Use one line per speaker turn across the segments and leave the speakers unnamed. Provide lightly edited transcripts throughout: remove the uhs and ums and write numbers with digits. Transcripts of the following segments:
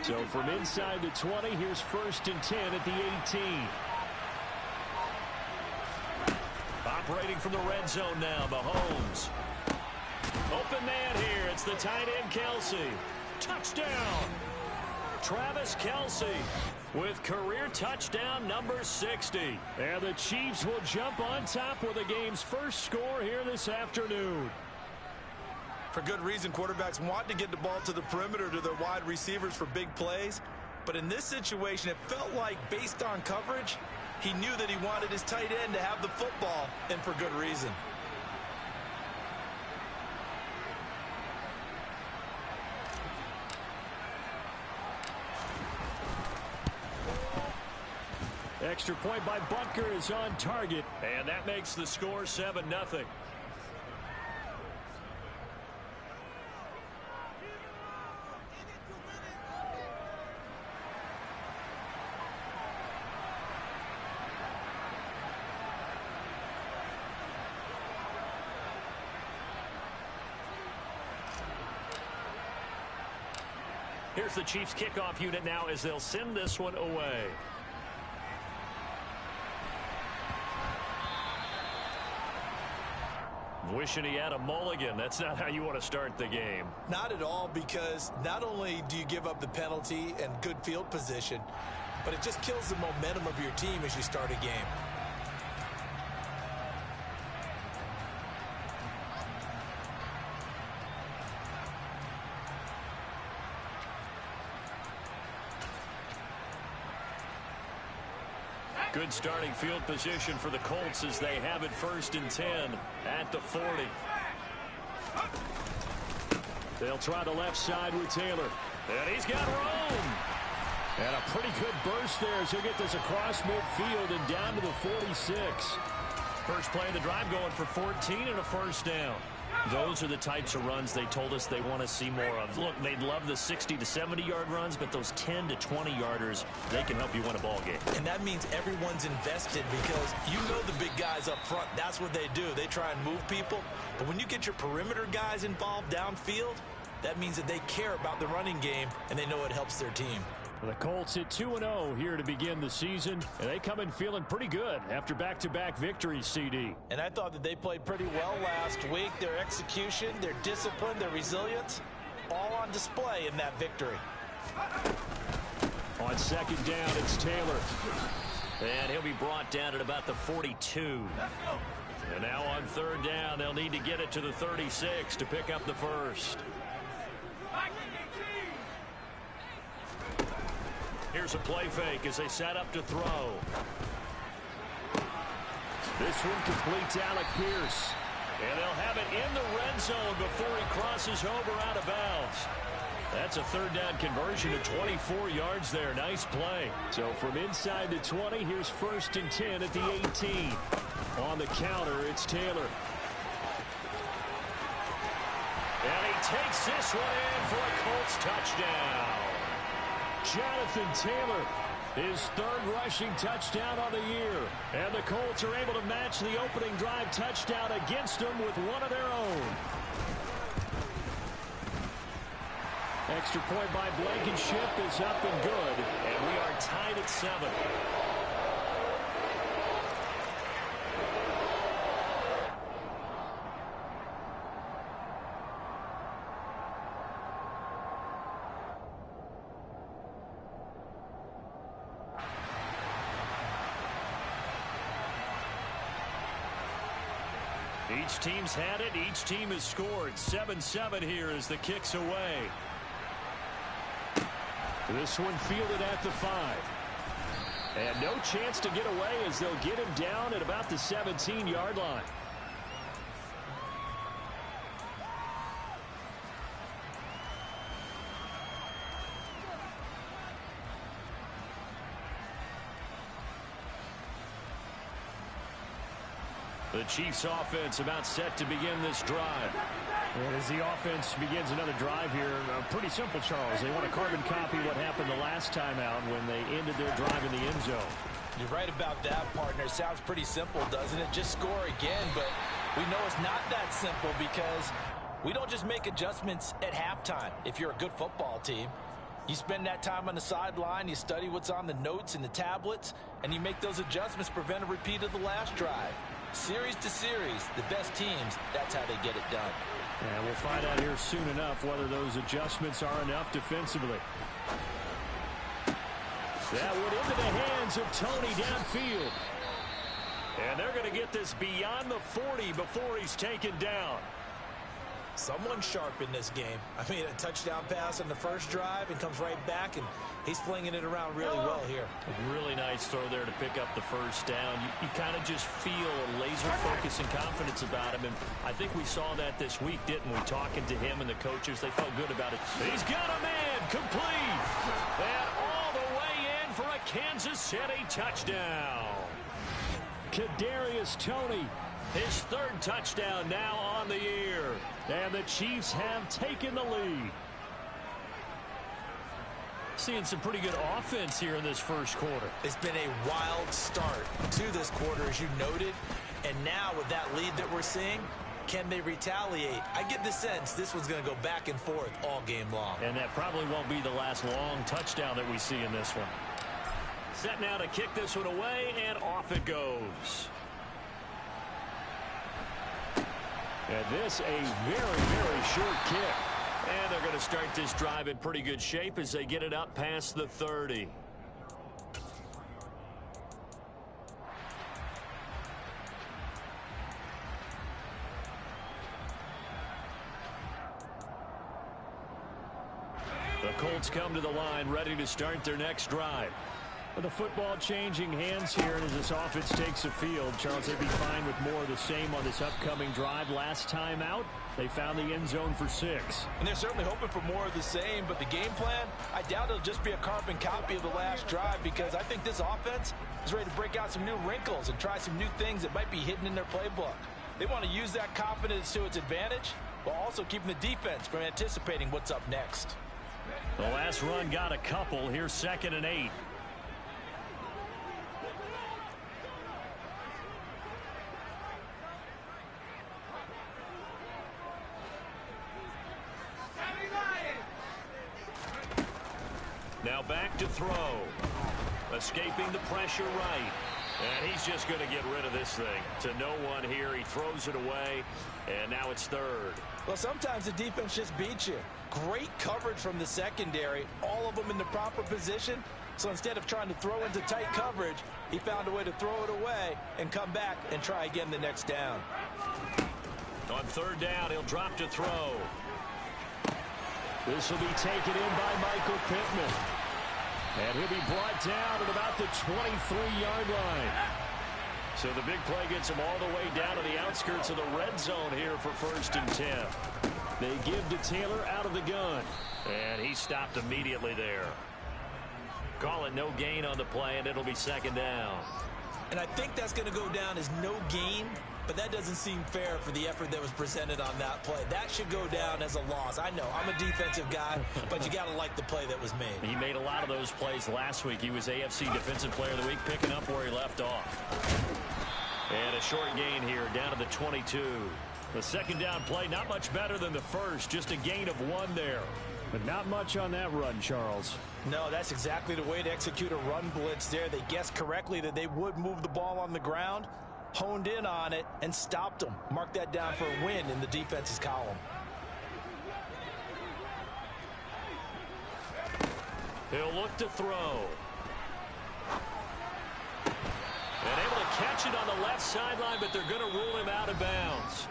So from inside the 20, here's 1st and 10 at the 18. Operating from the red zone now, Mahomes. Open man here. It's the tight end, Kelsey. Touchdown. Travis Kelsey with career touchdown number 60. And the Chiefs will jump on top with the game's first score here this afternoon.
For good reason, quarterbacks want to get the ball to the perimeter to their wide receivers for big plays. But in this situation, it felt like, based on coverage, he knew that he wanted his tight end to have the football, and for good reason.
Extra point by Butker is on target, and that makes the score 7-0. Here's the Chiefs kickoff unit now as they'll send this one away. Wishing he had a mulligan. That's not how you want to start the game.
Not at all, because not only do you give up the penalty and good field position, but it just kills the momentum of your team as you start a game.
Good starting field position for the Colts as they have it 1st and 10 at the 40. They'll try the left side with Taylor. And he's got room. And a pretty good burst there as he'll get this across midfield and down to the 46. First play of the drive going for 14 and a 1st down. Those are the types of runs they told us they want to see more of. Look, they'd love the 60 to 70-yard runs, but those 10 to 20-yarders, they can help you win a ball game.
And that means everyone's invested, because you know the big guys up front, that's what they do. They try and move people. But when you get your perimeter guys involved downfield, that means that they care about the running game, and they know it helps their team.
The Colts at 2-0 here to begin the season, and they come in feeling pretty good after back-to-back victories, CD.
And I thought that they played pretty well last week. Their execution, their discipline, their resilience, all on display in that victory.
On 2nd down, it's Taylor. And he'll be brought down at about the 42. And now on 3rd down, they'll need to get it to the 36 to pick up the first. Here's a play fake as they set up to throw. This one completes Alec Pierce. And they'll have it in the red zone before he crosses over out of bounds. That's a 3rd down conversion to 24 yards there. Nice play. So from inside the 20, here's 1st and 10 at the 18. On the counter, it's Taylor. And he takes this one in for a Colts touchdown. Jonathan Taylor, his 3rd rushing touchdown on the year. And the Colts are able to match the opening drive touchdown against them with one of their own. Extra point by Blankenship is up and good. And we are tied at 7. Each team's had it. Each team has scored. 7-7 here as the kick's away. This one fielded at the 5. And no chance to get away as they'll get him down at about the 17-yard line. The Chiefs offense about set to begin this drive. And as the offense begins another drive here, pretty simple, Charles. They want to carbon copy what happened the last time out when they ended their drive in the end zone.
You're right about that, partner. Sounds pretty simple, doesn't it? Just score again, but we know it's not that simple because we don't just make adjustments at halftime. If you're a good football team, You spend that time on the sideline, you study what's on the notes and the tablets, and you make those adjustments to prevent a repeat of the last drive. Series to series, the best teams, that's how they get it done.
And we'll find out here soon enough whether those adjustments are enough defensively. That went into the hands of Tony downfield. And they're going to get this beyond the 40 before he's taken down.
Someone sharp in this game. I mean, a touchdown pass on the first drive and comes right back, and he's flinging it around really well here.
A really nice throw there to pick up the first down. You kind of just feel a laser focus and confidence about him, and I think we saw that this week, didn't we? Talking to him and the coaches, they felt good about it. He's got a man complete. And all the way in for a Kansas City touchdown. Kadarius Toney, his third touchdown now on the year. And the Chiefs have taken the lead. Seeing some pretty good offense here in this first quarter.
It's been a wild start to this quarter, as you noted. And now with that lead that we're seeing, can they retaliate? I get the sense this one's going to go back and forth all game long.
And that probably won't be the last long touchdown that we see in this one. Set now to kick this one away, and off it goes. And this a very, very short kick. And they're going to start this drive in pretty good shape as they get it up past the 30. The Colts come to the line, ready to start their next drive. With the football changing hands here, and as this offense takes the field, Charles, they'd be fine with more of the same on this upcoming drive. Last time out, they found the end zone for 6.
And they're certainly hoping for more of the same, but the game plan, I doubt it'll just be a carbon copy of the last drive, because I think this offense is ready to break out some new wrinkles and try some new things that might be hidden in their playbook. They want to use that confidence to its advantage, while also keeping the defense from anticipating what's up next.
The last run got a couple. Here's 2nd and 8. Now back to throw. Escaping the pressure right. And he's just going to get rid of this thing. To no one here. He throws it away. And now it's 3rd.
Well, sometimes the defense just beats you. Great coverage from the secondary. All of them in the proper position. So instead of trying to throw into tight coverage, he found a way to throw it away and come back and try again the next down.
On 3rd down, he'll drop to throw. This will be taken in by Michael Pittman. And he'll be brought down at about the 23-yard line. So the big play gets him all the way down to the outskirts of the red zone here for 1st and 10. They give to Taylor out of the gun. And he stopped immediately there. Call it no gain on the play, and it'll be 2nd down.
And I think that's going to go down as no gain, but that doesn't seem fair for the effort that was presented on that play. That should go down as a loss. I know, I'm a defensive guy, but you got to like the play that was made.
He made a lot of those plays last week. He was AFC Defensive Player of the Week, picking up where he left off. And a short gain here, down to the 22. The 2nd down play, not much better than the first, just a gain of 1 there. But not much on that run, Charles.
No, that's exactly the way to execute a run blitz there. They guessed correctly that they would move the ball on the ground, honed in on it, and stopped them. Mark that down for a win in the defense's column.
He'll look to throw. And able to catch it on the left sideline, but they're going to rule him out of bounds.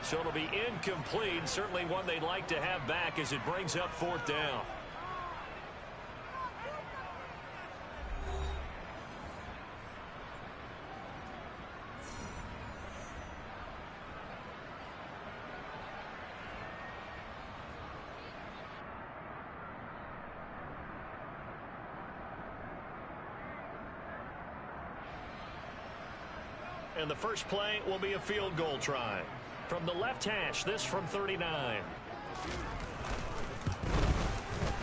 So it'll be incomplete. Certainly one they'd like to have back as it brings up 4th down. And the first play will be a field goal try. From the left hash, this from 39.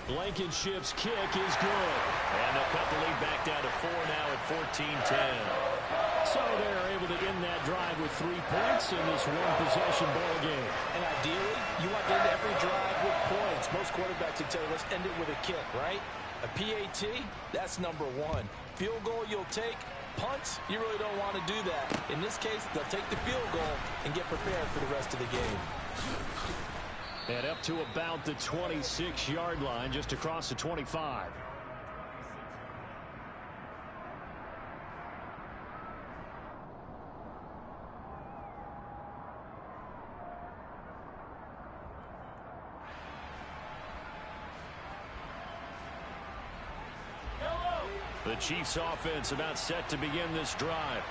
Blankenship's kick is good. And they'll cut the lead back down to 4 now at 14-10. So they're able to end that drive with 3 points in this one-possession ball game.
And ideally, you want to end every drive with points. Most quarterbacks like to tell you, let's end it with a kick, right? A PAT, that's number one. Field goal you'll take. Punts, you really don't want to do that. In this case, they'll take the field goal and get prepared for the rest of the game.
And up to about the 26-yard line, just across the 25. The Chiefs offense about set to begin this drive.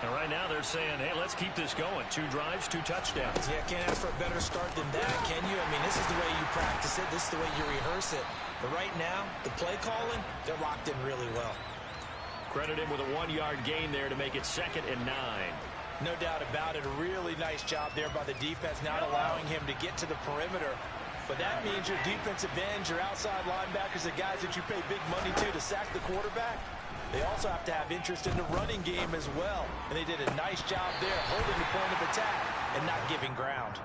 And right now they're saying, hey, let's keep this going. 2 drives, 2 touchdowns.
Yeah, can't ask for a better start than that, can you? I mean, this is the way you practice it. This is the way you rehearse it. But right now, the play calling, they're locked in really well.
Credit him with a 1-yard gain there to make it 2nd and 9.
No doubt about it. A really nice job there by the defense, not allowing him to get to the perimeter. But that means your defensive ends, your outside linebackers, the guys that you pay big money to sack the quarterback, they also have to have interest in the running game as well. And they did a nice job there holding the point of attack and not giving ground.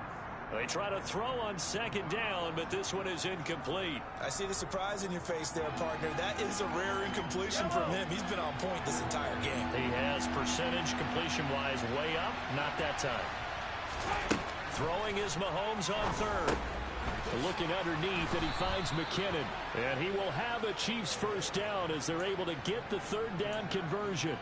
They try to throw on 2nd down, but this one is incomplete.
I see the surprise in your face there, partner. That is a rare incompletion from him. He's been on point this entire game.
He has percentage completion-wise way up, not that time. Throwing is Mahomes on 3rd. Looking underneath, and he finds McKinnon. And he will have a Chiefs first down as they're able to get the 3rd down conversion.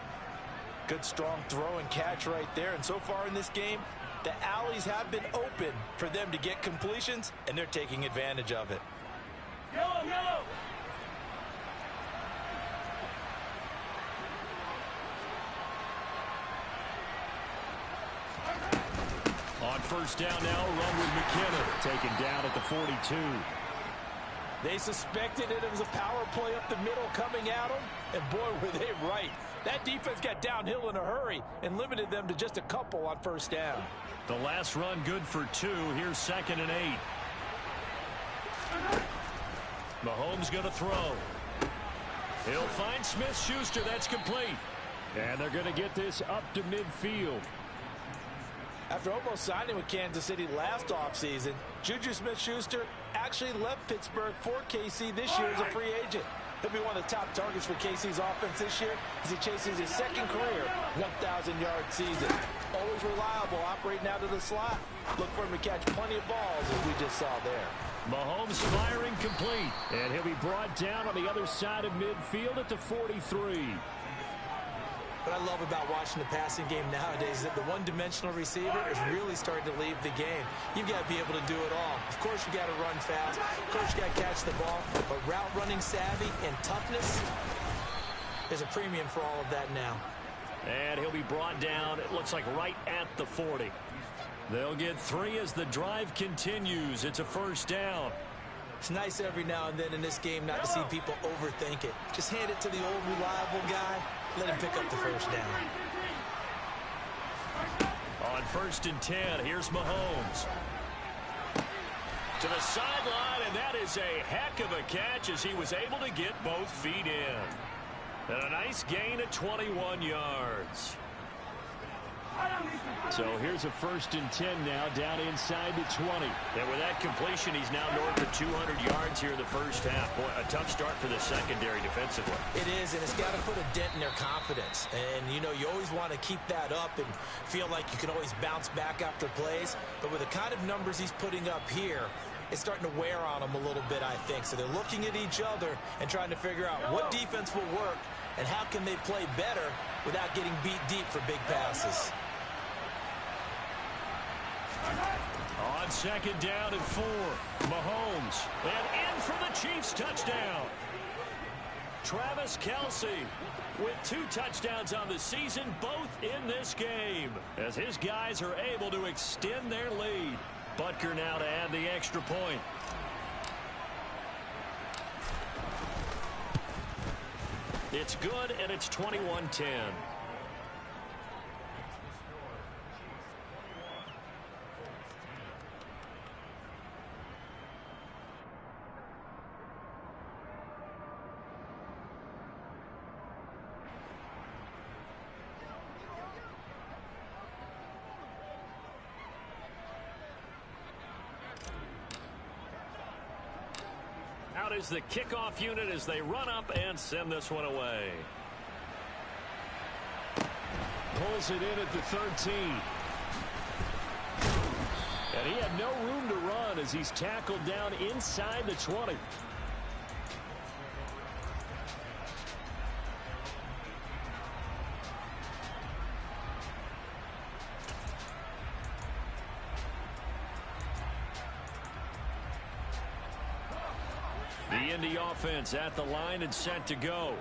Good strong throw and catch right there. And so far in this game, the alleys have been open for them to get completions, and they're taking advantage of it.
Yellow, yellow.
On 1st down now, run with McKinnon. Taken down at the 42.
They suspected it was a power play up the middle coming at them, and boy, were they right. That defense got downhill in a hurry and limited them to just a couple on 1st down.
The last run good for 2. Here's 2nd and 8. Mahomes going to throw. He'll find Smith-Schuster. That's complete. And they're going to get this up to midfield.
After almost signing with Kansas City last offseason, Juju Smith-Schuster actually left Pittsburgh for KC this year as a free agent. He'll be one of the top targets for KC's offense this year as he chases his 2nd career 1,000-yard season. Always reliable, operating out of the slot. Look for him to catch plenty of balls, as we just saw there.
Mahomes firing complete, and he'll be brought down on the other side of midfield at the 43.
What I love about watching the passing game nowadays is that the one-dimensional receiver is really starting to leave the game. You've got to be able to do it all. Of course, you got to run fast. Of course, you got to catch the ball. But route running savvy and toughness, there's a premium for all of that now.
And he'll be brought down, it looks like right at the 40. They'll get 3 as the drive continues. It's a 1st down.
It's nice every now and then in this game not to see people overthink it. Just hand it to the old reliable guy. Let him pick up the 1st down.
On 1st and 10, here's Mahomes. To the sideline, and that is a heck of a catch as he was able to get both feet in. And a nice gain of 21 yards. So here's a 1st and 10 now, down inside the 20. And with that completion, he's now north of 200 yards here in the 1st half. Boy, a tough start for the secondary defensively.
It is, and it's got to put a dent in their confidence. And, you know, you always want to keep that up and feel like you can always bounce back after plays. But with the kind of numbers he's putting up here, it's starting to wear on them a little bit, I think. So they're looking at each other and trying to figure out what defense will work and how can they play better without getting beat deep for big passes.
On 2nd down and 4, Mahomes. And in for the Chiefs touchdown. Travis Kelce with 2 touchdowns on the season, both in this game, as his guys are able to extend their lead. Butker now to add the extra point. It's good, and it's 21-10. out is the kickoff unit as they run up and send this one away. Pulls it in at the 13. And he had no room to run as he's tackled down inside the 20. The Indy offense at the line and set to go.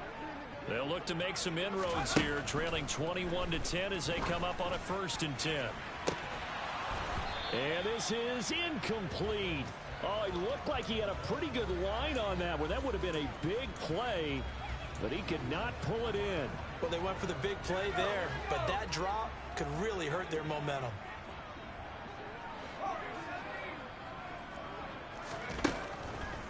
They'll look to make some inroads here, trailing 21-10 as they come up on a 1st and 10. And this is incomplete. Oh, it looked like he had a pretty good line on that one. That would have been a big play, but he could not pull it in.
Well, they went for the big play there, but that drop could really hurt their momentum.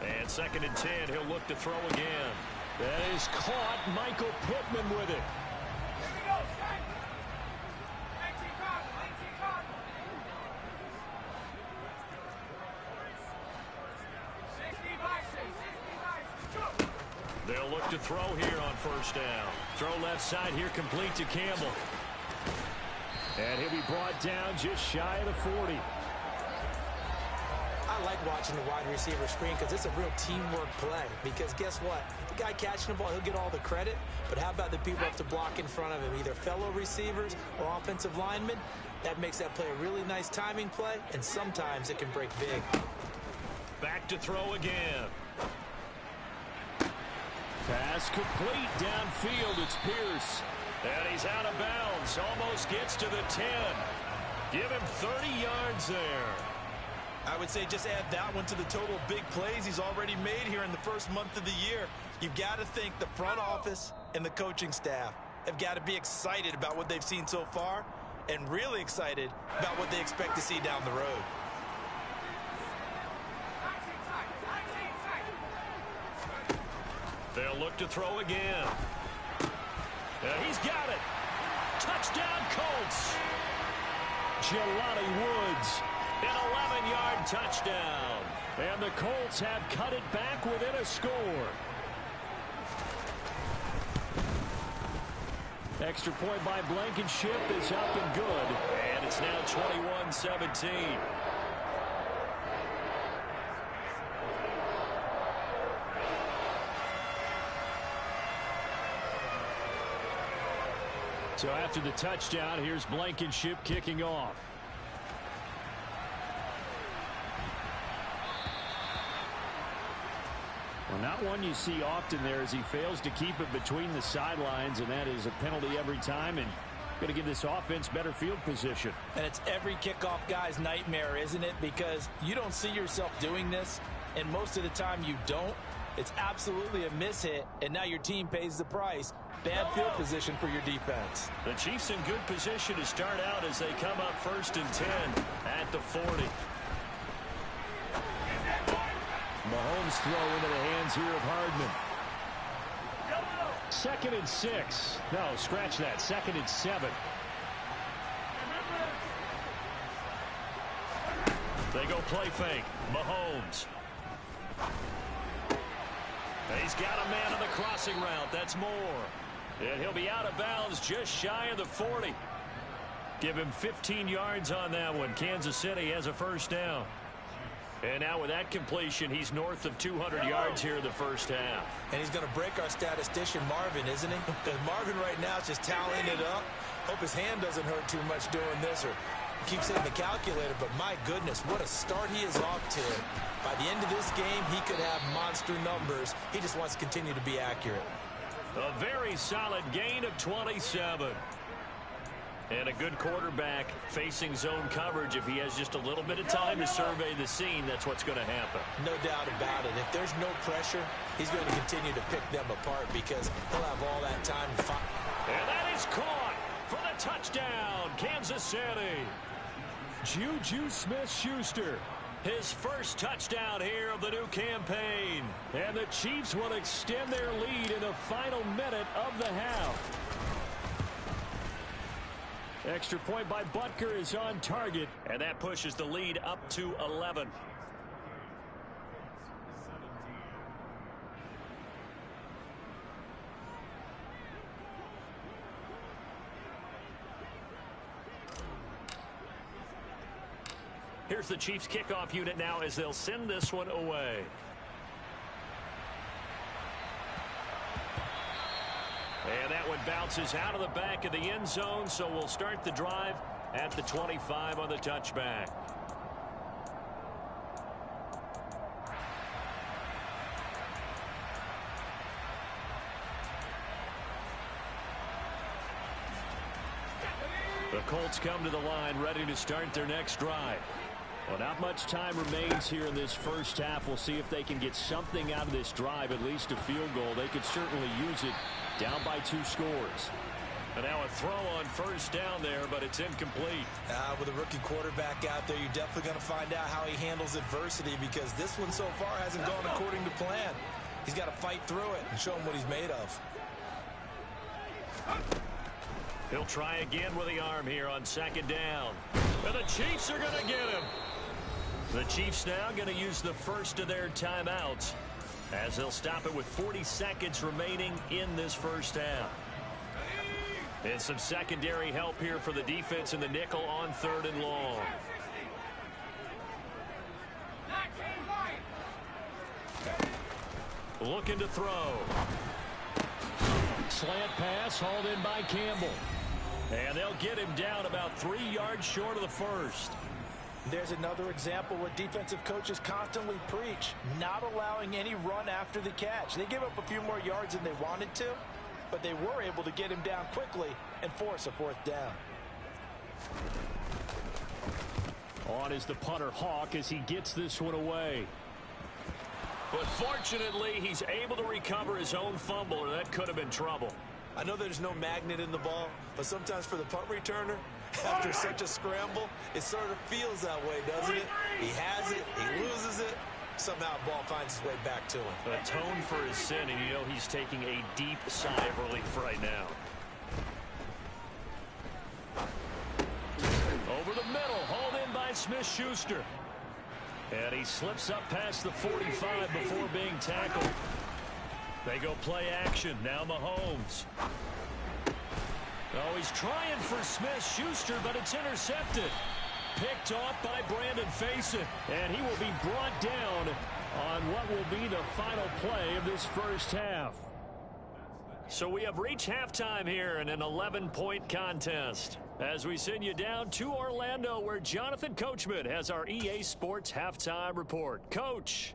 And 2nd and 10, he'll look to throw again. That is caught. Michael Pittman with it. They'll look to throw here on 1st down. Throw left side here, complete to Campbell. And he'll be brought down just shy of the 40.
I like watching the wide receiver screen because it's a real teamwork play. Because guess what? The guy catching the ball, he'll get all the credit. But how about the people up to block in front of him? Either fellow receivers or offensive linemen. That makes that play a really nice timing play. And sometimes it can break big.
Back to throw again. Pass complete downfield. It's Pierce. And he's out of bounds. Almost gets to the 10. Give him 30 yards there.
I would say just add that one to the total big plays he's already made here in the first month of the year. You've got to think the front office and the coaching staff have got to be excited about what they've seen so far and really excited about what they expect to see down the road.
They'll look to throw again. He's got it. Touchdown, Colts. Jelani Woods. An 11-yard touchdown. And the Colts have cut it back within a score. Extra point by Blankenship is up and good. And it's now 21-17. So after the touchdown, here's Blankenship kicking off. Well, not one you see often there as he fails to keep it between the sidelines, and that is a penalty every time, and going to give this offense better field position.
And it's every kickoff guy's nightmare, isn't it? Because you don't see yourself doing this, and most of the time you don't. It's absolutely a mishit, and now your team pays the price. Bad field position for your defense.
The Chiefs in good position to start out as they come up 1st and 10 at the 40. Mahomes throw into the hands here of Hardman. 2nd and 6. No, scratch that. 2nd and 7. They go play fake. Mahomes. He's got a man on the crossing route. That's Moore. And he'll be out of bounds just shy of the 40. Give him 15 yards on that one. Kansas City has a 1st down. And now with that completion, he's north of 200 yards here in the 1st half.
And he's going to break our statistician Marvin, isn't he? Because Marvin right now is just tallying it up. Hope his hand doesn't hurt too much doing this, or keeps hitting the calculator. But my goodness, what a start he is off to. By the end of this game, he could have monster numbers. He just wants to continue to be accurate.
A very solid gain of 27. And a good quarterback facing zone coverage. If he has just a little bit of time to survey the scene, that's what's going to happen.
No doubt about it. If there's no pressure, he's going to continue to pick them apart because he'll have all that time to find.
And that is caught for the touchdown, Kansas City. Juju Smith-Schuster. His first touchdown here of the new campaign. And the Chiefs will extend their lead in the final minute of the half. Extra point by Butker is on target. And that pushes the lead up to 11. Here's the Chiefs kickoff unit now as they'll send this one away. And that one bounces out of the back of the end zone, so we'll start the drive at the 25 on the touchback. The Colts come to the line ready to start their next drive. Well, not much time remains here in this first half. We'll see if they can get something out of this drive, at least a field goal. They could certainly use it down by 2 scores. And now a throw on first down there, but it's incomplete.
With a rookie quarterback out there, you're definitely going to find out how he handles adversity, because this one so far hasn't gone according to plan. He's got to fight through it and show him what he's made of.
He'll try again with the arm here on second down. And the Chiefs are going to get him. The Chiefs now going to use the first of their timeouts as they'll stop it with 40 seconds remaining in this first half. And some secondary help here for the defense in the nickel on 3rd and long. Looking to throw. Slant pass hauled in by Campbell. And they'll get him down about 3 yards short of the first.
There's another example where defensive coaches constantly preach, not allowing any run after the catch. They give up a few more yards than they wanted to, but they were able to get him down quickly and force a 4th down.
On is the punter Hawk as he gets this one away. But fortunately, he's able to recover his own fumble, or that could have been trouble.
I know there's no magnet in the ball, but sometimes for the punt returner, after such a scramble, it sort of feels that way, doesn't it? He has it, he loses it, somehow the ball finds its way back to him.
Atone for his sin, and you know he's taking a deep sigh of relief right now. Over the middle, hauled in by Smith-Schuster. And he slips up past the 45 before being tackled. They go play action. Now Mahomes. Oh, he's trying for Smith-Schuster, but it's intercepted. Picked off by Brandon Facyson. And he will be brought down on what will be the final play of this first half. So we have reached halftime here in an 11-point contest. As we send you down to Orlando, where Jonathan Coachman has our EA Sports Halftime Report. Coach.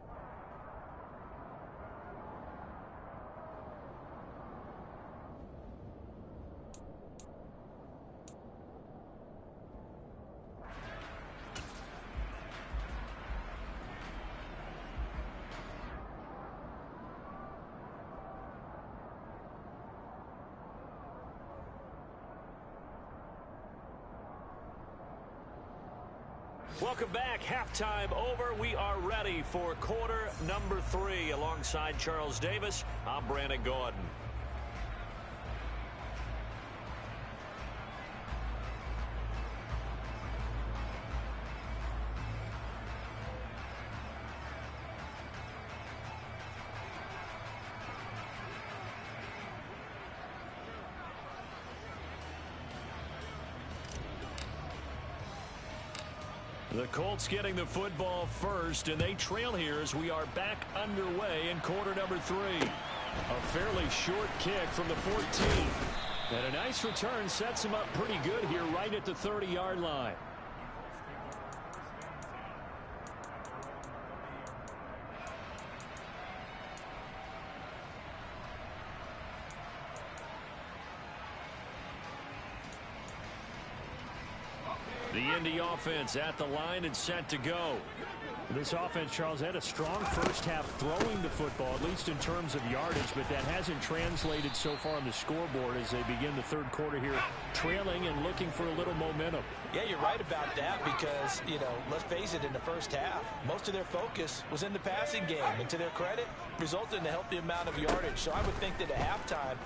Welcome back. Halftime over. We are ready for quarter number 3. Alongside Charles Davis, I'm Brandon Gordon. The Colts getting the football first, and they trail here as we are back underway in quarter number 3. A fairly short kick from the 14. And a nice return sets him up pretty good here right at the 30-yard line. The Indy offense at the line and set to go. This offense, Charles, had a strong first half throwing the football, at least in terms of yardage, but that hasn't translated so far on the scoreboard as they begin the third quarter here, trailing and looking for a little momentum.
Yeah, you're right about that because, you know, let's face it, in the first half, most of their focus was in the passing game, and to their credit, resulted in a healthy amount of yardage. So I would think that at halftime,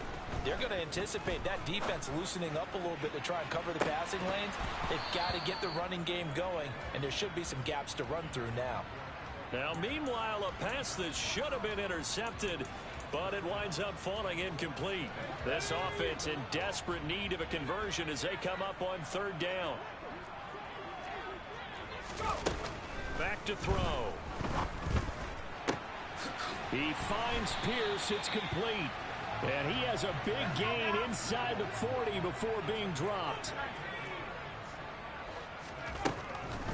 they're going to anticipate that defense loosening up a little bit to try and cover the passing lanes. They've got to get the running game going, and there should be some gaps to run through now.
Now, meanwhile, a pass that should have been intercepted, but it winds up falling incomplete. This offense in desperate need of a conversion as they come up on third down. Back to throw. He finds Pierce. It's complete. And he has a big gain inside the 40 before being dropped.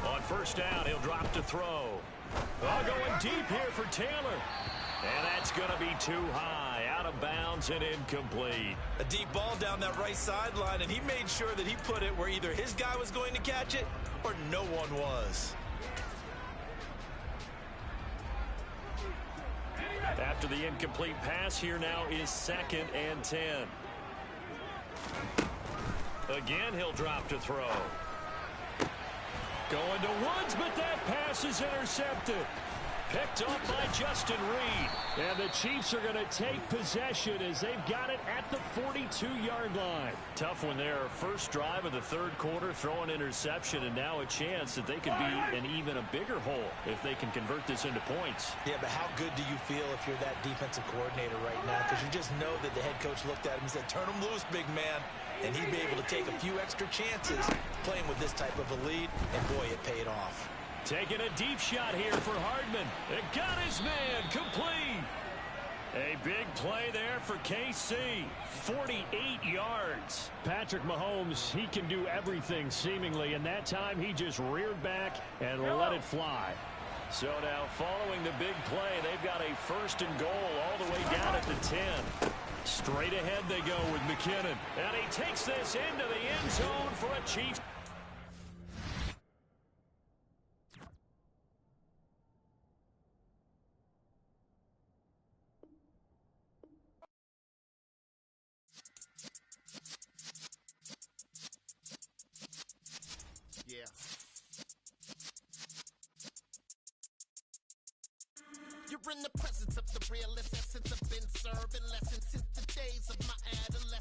On first down, he'll drop to throw. Oh, going deep here for Taylor. And that's going to be too high, out of bounds and incomplete.
A deep ball down that right sideline, and he made sure that he put it where either his guy was going to catch it or no one was.
After the incomplete pass, here now is 2nd and 10. Again, he'll drop to throw. Going to Woods, but that pass is intercepted. Picked up by Justin Reed. And the Chiefs are going to take possession as they've got it at the 42-yard line. Tough one there. First drive of the third quarter, throw an interception, and now a chance that they could be in even a bigger hole if they can convert this into points.
Yeah, but how good do you feel if you're that defensive coordinator right now? Because you just know that the head coach looked at him and said, turn him loose, big man. And he'd be able to take a few extra chances playing with this type of a lead, and boy, it paid off.
Taking a deep shot here for Hardman. It got his man complete. A big play there for KC. 48 yards. Patrick Mahomes, he can do everything seemingly, and that time he just reared back and let it fly. So now following the big play, they've got a 1st and goal all the way down at the 10. Straight ahead they go with McKinnon. And he takes this into the end zone for a Chiefs.
Yeah. You're in the presence of the realest essence. I've been serving lessons since the days of my adolescence.